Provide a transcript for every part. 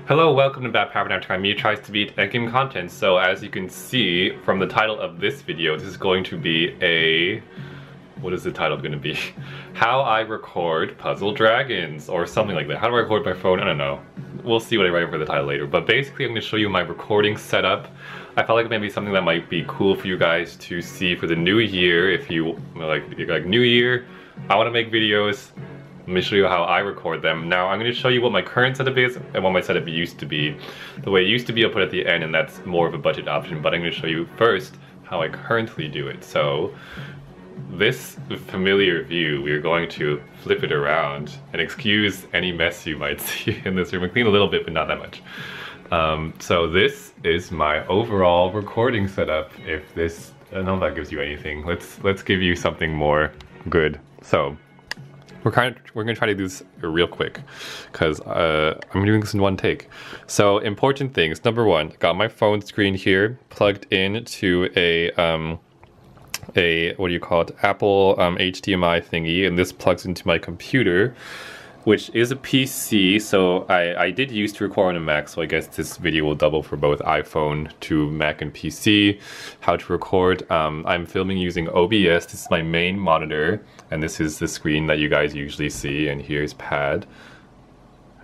Hello, welcome to badatpad. Now time me tries to beat endgame content. So as you can see from the title of this video, this is going to be a... what is the title going to be? How I record puzzle dragons or something like that. How do I record my phone? I don't know. We'll see what I write for the title later. But basically I'm going to show you my recording setup. I felt like it may be something that might be cool for you guys to see for the new year. If you like new year, I want to make videos. Let me show you how I record them. Now I'm going to show you what my current setup is and what my setup used to be. The way it used to be I'll put at the end, and that's more of a budget option, but I'm going to show you first how I currently do it. So this familiar view, we are going to flip it around and excuse any mess you might see in this room. I clean a little bit, but not that much. So this is my overall recording setup. If this, I don't know if that gives you anything. Let's give you something more good. So we're gonna try to do this real quick because I'm doing this in one take. So important things. Number one, got my phone screen here plugged into a what do you call it? Apple HDMI thingy, and this plugs into my computer, which is a PC. So I did used to record on a Mac, so I guess this video will double for both iPhone to Mac and PC. How to record. I'm filming using OBS. This is my main monitor, and this is the screen that you guys usually see, and here's Pad.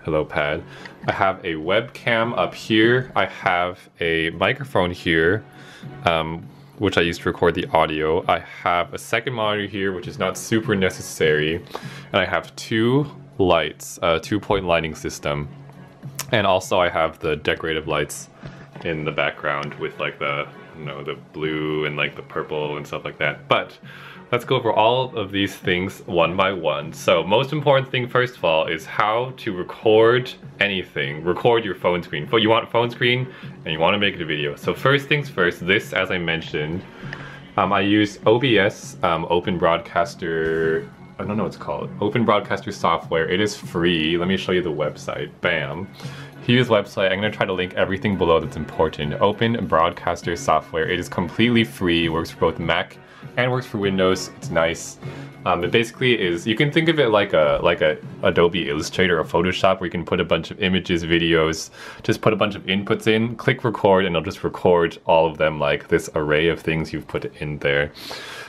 Hello, Pad. I have a webcam up here. I have a microphone here, which I use to record the audio. I have a second monitor here, which is not super necessary, and I have two lights, a 2-point lighting system, and also I have the decorative lights in the background with like the, you know, the blue and like the purple and stuff like that. But let's go over all of these things one by one. So most important thing first of all is how to record anything. Record your phone screen. But you want a phone screen and you want to make it a video. So first things first, this, as I mentioned, I use OBS, Open Broadcaster, I don't know what it's called, Open Broadcaster software. It is free. Let me show you the website. Bam. Here's the website. I'm going to try to link everything below that's important. Open Broadcaster software. It is completely free. It works for both Mac and works for Windows. It's nice. It basically is, you can think of it like a Adobe Illustrator or Photoshop, where you can put a bunch of images, videos, just put a bunch of inputs in, click record, and it'll just record all of them, like this array of things you've put in there.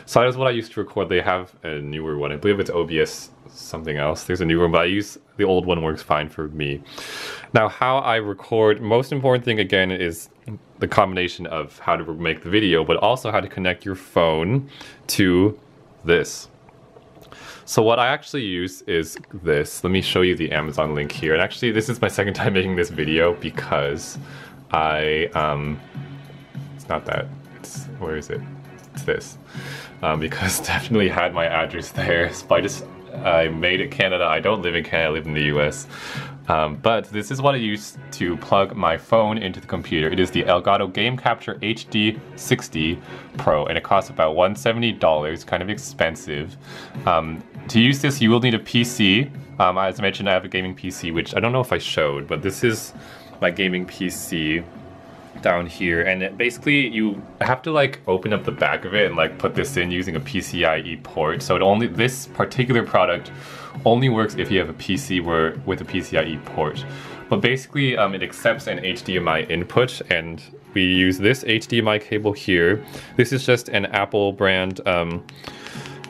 So that is what I used to record. They have a newer one. I believe it's OBS something else. There's a newer one, but I use the old one, works fine for me. Now, how I record, most important thing again is the combination of how to make the video, but also how to connect your phone to this. So what I actually use is this. Let me show you the Amazon link here. And actually, this is my second time making this video because it's not that. Where is it? It's this. Because definitely had my address there. So I made it Canada. I don't live in Canada, I live in the US. But this is what I use to plug my phone into the computer. It is the Elgato Game Capture HD 60 Pro, and it costs about $170, kind of expensive. To use this, you will need a PC. As I mentioned, I have a gaming PC, which I don't know if I showed, but this is my gaming PC down here, and basically you have to like open up the back of it and like put this in using a PCIe port. So this particular product only works if you have a PC with a PCIe port. But basically it accepts an HDMI input, and we use this HDMI cable here. This is just an Apple brand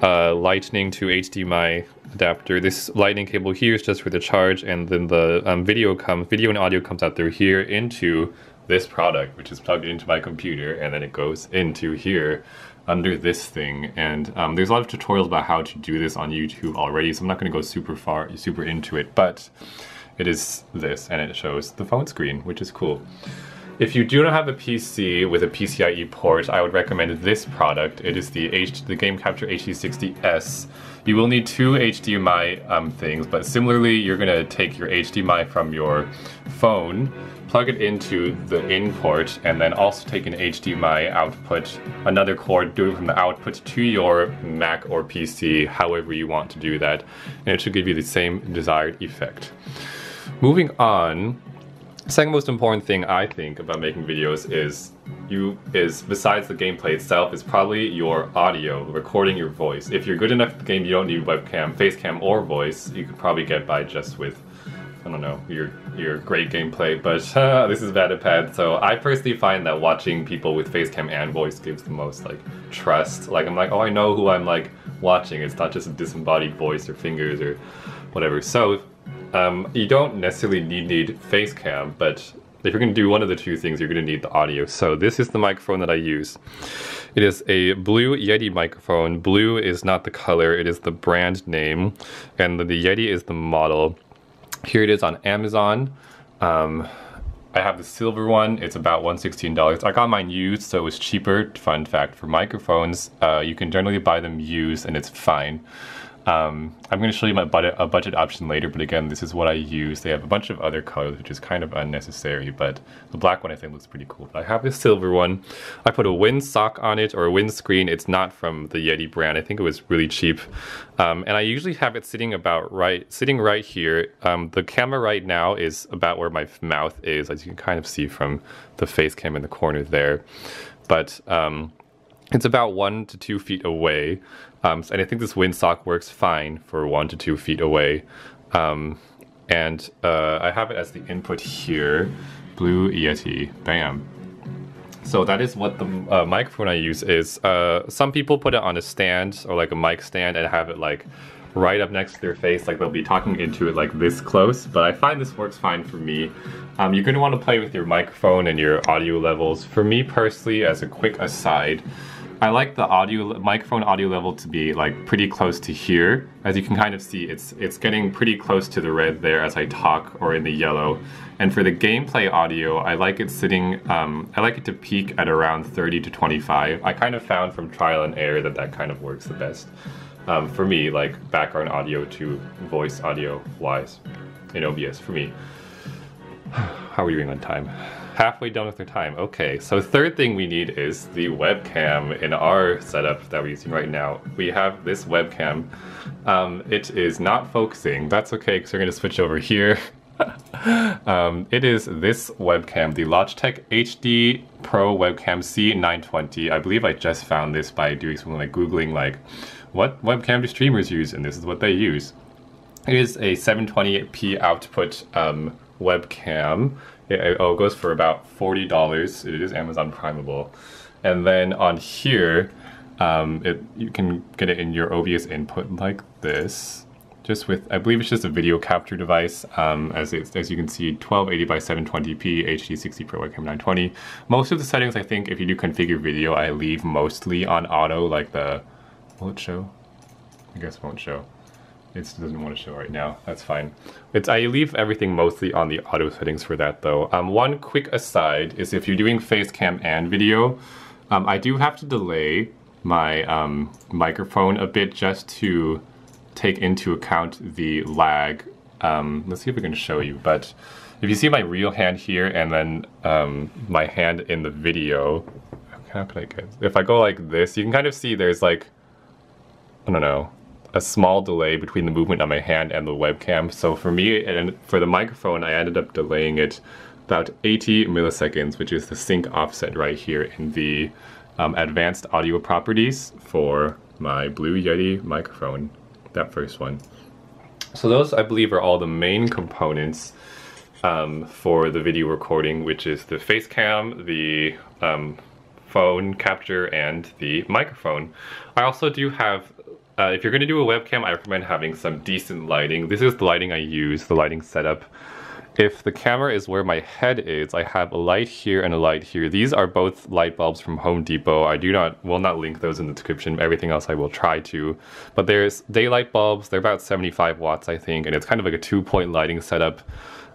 Lightning to HDMI adapter. This lightning cable here is just for the charge, and then the video and audio comes out through here into this product, which is plugged into my computer, and then it goes into here under this thing. And there's a lot of tutorials about how to do this on YouTube already, so I'm not going to go super into it, but it is this, and it shows the phone screen, which is cool. If you do not have a PC with a PCIe port, I would recommend this product. It is the Game Capture HD60S. You will need two HDMI things, but similarly, you're going to take your HDMI from your phone, plug it into the in port, and then also take an HDMI output, another cord, do it from the output to your Mac or PC, however you want to do that, and it should give you the same desired effect. Moving on, second most important thing I think about making videos is besides the gameplay itself, is probably your audio, recording your voice. If you're good enough at the game, you don't need webcam, face cam, or voice. You could probably get by just with I don't know, your great gameplay, but this is badatpad. So I personally find that watching people with face cam and voice gives the most like trust. Like I'm like, oh, I know who I'm like watching. It's not just a disembodied voice or fingers or whatever. So you don't necessarily need face cam, but if you're going to do one of the two things, you're going to need the audio. So this is the microphone that I use. It is a Blue Yeti microphone. Blue is not the color, it is the brand name, and the Yeti is the model. Here it is on Amazon. I have the silver one. It's about $116. I got mine used, so it was cheaper. Fun fact for microphones, you can generally buy them used and it's fine. I'm going to show you a budget option later, but again, this is what I use. They have a bunch of other colors, which is kind of unnecessary, but the black one I think looks pretty cool. But I have this silver one. I put a windsock on it, or a windscreen. It's not from the Yeti brand. I think it was really cheap. And I usually have it sitting right here. The camera right now is about where my mouth is, as you can kind of see from the face cam in the corner there. But it's about 1 to 2 feet away. And I think this windsock works fine for 1 to 2 feet away. I have it as the input here. Blue Yeti, bam. So that is what the microphone I use is. Some people put it on a stand or like a mic stand and have it like right up next to their face, like they'll be talking into it like this close, but I find this works fine for me. You're going to want to play with your microphone and your audio levels. For me personally, as a quick aside, I like the microphone audio level to be like pretty close to here. As you can kind of see, it's getting pretty close to the red there as I talk, or in the yellow. And for the gameplay audio, I like it sitting, I like it to peak at around 30 to 25. I kind of found from trial and error that kind of works the best. For me, like background audio to voice audio wise in OBS for me. How are we doing on time? Halfway done with our time. Okay, so third thing we need is the webcam in our setup that we're using right now. We have this webcam. It is not focusing. That's okay, because we're going to switch over here. It is this webcam, the Logitech HD Pro Webcam C920. I believe I just found this by doing something like Googling like, what webcam do streamers use? And this is what they use. It is a 720p output webcam. It goes for about $40. It is Amazon Primeable. And then on here, you can get it in your OBS input like this. Just with, I believe it's just a video capture device. As you can see, 1280 by 720p, HD 60 Pro Webcam 920. Most of the settings, I think, if you do configure video, I leave mostly on auto, like the, will it show? I guess it won't show. It doesn't want to show right now. That's fine. I leave everything mostly on the auto settings for that though. One quick aside is if you're doing face cam and video, I do have to delay my microphone a bit just to take into account the lag. Let's see if we can show you, but if you see my real hand here and then my hand in the video, how can I get, if I go like this, you can kind of see there's like, I don't know, a small delay between the movement on my hand and the webcam. So for me, and for the microphone, I ended up delaying it about 80 milliseconds, which is the sync offset right here in the advanced audio properties for my Blue Yeti microphone, that first one. So those, I believe, are all the main components for the video recording, which is the face cam, the phone capture, and the microphone. I also do have, if you're going to do a webcam, I recommend having some decent lighting. This is the lighting I use, the lighting setup. If the camera is where my head is, I have a light here and a light here. These are both light bulbs from Home Depot. I will not link those in the description. Everything else I will try to. But there's daylight bulbs. They're about 75 watts, I think, and it's kind of like a 2-point lighting setup.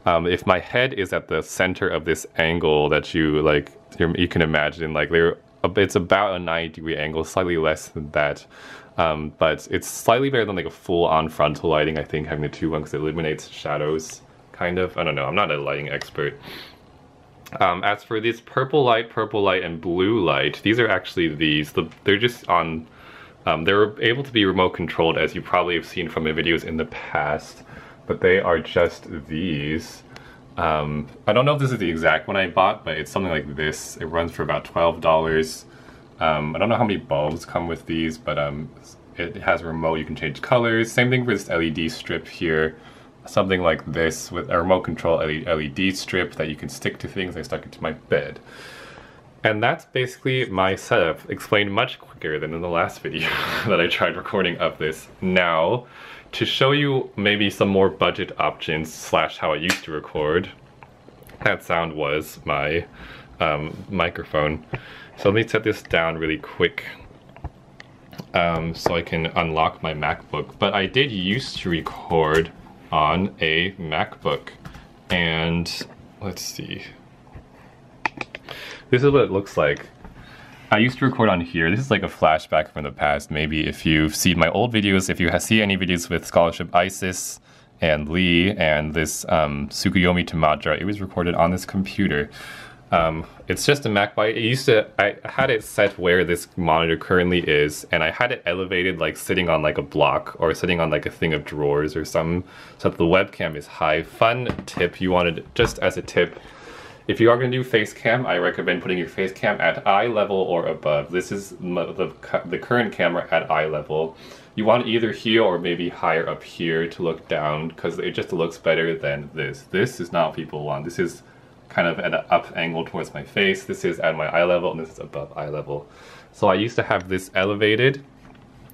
If my head is at the center of this angle that you can imagine, like it's about a 90-degree angle, slightly less than that. But it's slightly better than like a full-on frontal lighting, I think, having the 2-1, because it eliminates shadows, kind of. I don't know, I'm not a lighting expert. As for this purple light, and blue light, these are actually they're just on, they're able to be remote controlled, as you probably have seen from my videos in the past, but they are just these. I don't know if this is the exact one I bought, but it's something like this. It runs for about $12. I don't know how many bulbs come with these, but it has a remote, you can change colors. Same thing for this LED strip here. something like this with a remote control LED strip that you can stick to things. I stuck it to my bed. And that's basically my setup, explained much quicker than in the last video that I tried recording of this. Now, to show you maybe some more budget options slash how I used to record, that sound was my microphone. So let me set this down really quick so I can unlock my MacBook. But I did used to record on a MacBook, and let's see. This is what it looks like. I used to record on here. This is like a flashback from the past. Maybe if you've seen my old videos, if you see any videos with Scholarship Isis and Lee and this Tsukuyomi Tamaja, it was recorded on this computer. It's just a Mac. I had it set where this monitor currently is, and I had it elevated like sitting on like a block or sitting on like a thing of drawers or something, so that the webcam is high. Fun tip, you wanted just as a tip. If you are going to do face cam, I recommend putting your face cam at eye level or above. This is the current camera at eye level. You want either here or maybe higher up here to look down, because it just looks better than this. This is not what people want. This is kind of at an up angle towards my face. This is at my eye level, and this is above eye level. So I used to have this elevated.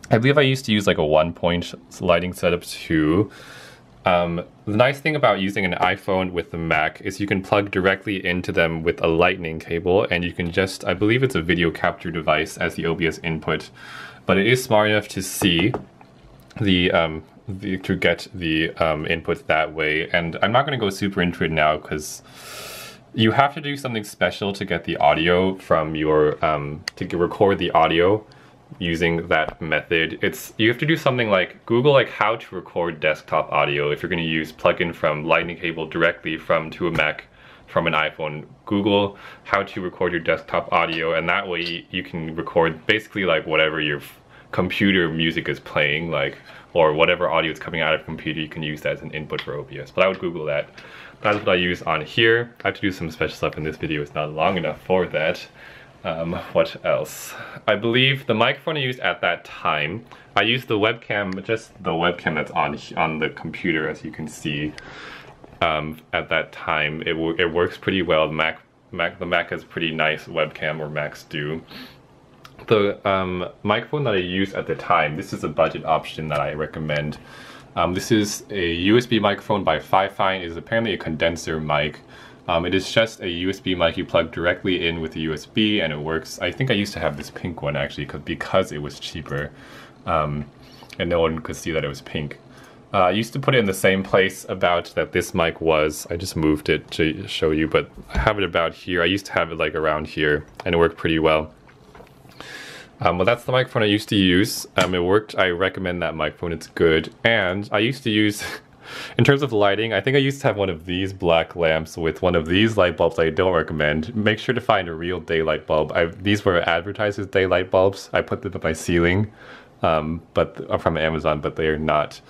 I believe I used to use like a 1-point lighting setup too. The nice thing about using an iPhone with the Mac is you can plug directly into them with a lightning cable, and you can just, I believe it's a video capture device as the OBS input, but it is smart enough to see to get the input that way. And I'm not going to go super into it now because you have to do something special to get the audio from your, to record the audio using that method. You have to do something like Google like how to record desktop audio if you're going to use plug-in from lightning cable directly to a Mac from an iPhone. Google how to record your desktop audio, and that way you can record basically like whatever your computer music is playing, like, or whatever audio is coming out of a computer, you can use that as an input for OBS. But I would Google that. That's what I use on here. I have to do some special stuff, and this video is not long enough for that. What else? I believe the microphone I used at that time, I used the webcam, just the webcam that's on the computer, as you can see. At that time, it works pretty well. The Mac has pretty nice webcam, or Macs do. The microphone that I used at the time, this is a budget option that I recommend. This is a USB microphone by Fifine. It is apparently a condenser mic. It is just a USB mic you plug directly in with the USB, and it works. I think I used to have this pink one actually because it was cheaper, and no one could see that it was pink. I used to put it in the same place about that this mic was. I just moved it to show you, but I have it about here. I used to have it like around here, and it worked pretty well. Well, that's the microphone I used to use. It worked. I recommend that microphone. It's good. And I used to use, in terms of lighting, I think I used to have one of these black lamps with one of these light bulbs I don't recommend. Make sure to find a real daylight bulb. These were advertised as daylight bulbs. I put them on my ceiling, but from Amazon, but they are not.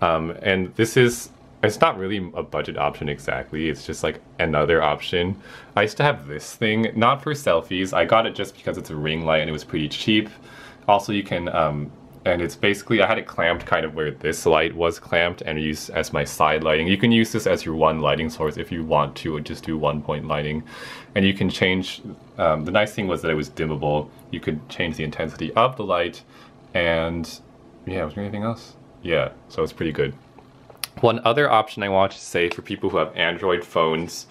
And this is, it's not really a budget option exactly. It's just like another option. I used to have this thing, not for selfies. I got it just because it's a ring light and it was pretty cheap. Also, you can, and it's basically, I had it clamped kind of where this light was clamped and used as my side lighting. You can use this as your one lighting source if you want to, or just do 1-point lighting. And you can change, the nice thing was that it was dimmable. You could change the intensity of the light, and yeah, was there anything else? Yeah, so it's pretty good. One other option I want to say for people who have Android phones,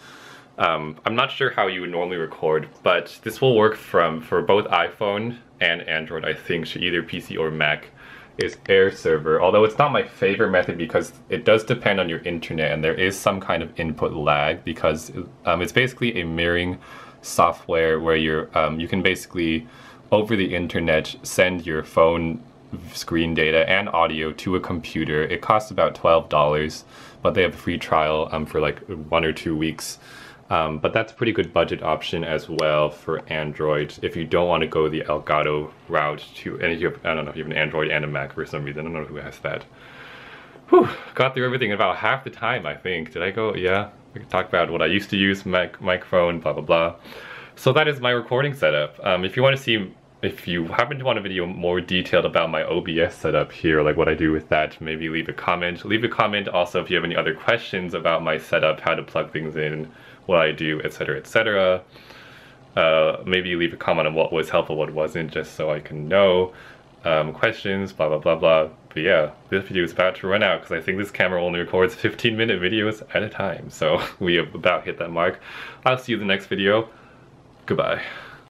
I'm not sure how you would normally record, but this will work for both iPhone and Android, I think, to either PC or Mac, is Air Server. Although it's not my favorite method because it does depend on your internet, and there is some kind of input lag because it's basically a mirroring software where you can basically, over the internet, send your phone screen data and audio to a computer. It costs about $12, but they have a free trial for like 1 or 2 weeks. But that's a pretty good budget option as well for Android if you don't want to go the Elgato route and if you have, I don't know if you have an Android and a Mac for some reason. I don't know who has that. Whew, got through everything in about half the time, I think. Did I go? Yeah. We can talk about what I used to use, microphone, blah, blah, blah. So that is my recording setup. If you want to see if you happen to want a video more detailed about my OBS setup here, like what I do with that, maybe leave a comment. Leave a comment also if you have any other questions about my setup, how to plug things in, what I do, etc, etc. Maybe leave a comment on what was helpful, what wasn't, just so I can know. Questions, blah blah blah blah. But yeah, this video is about to run out because I think this camera only records 15-minute videos at a time. So we have about hit that mark. I'll see you in the next video. Goodbye.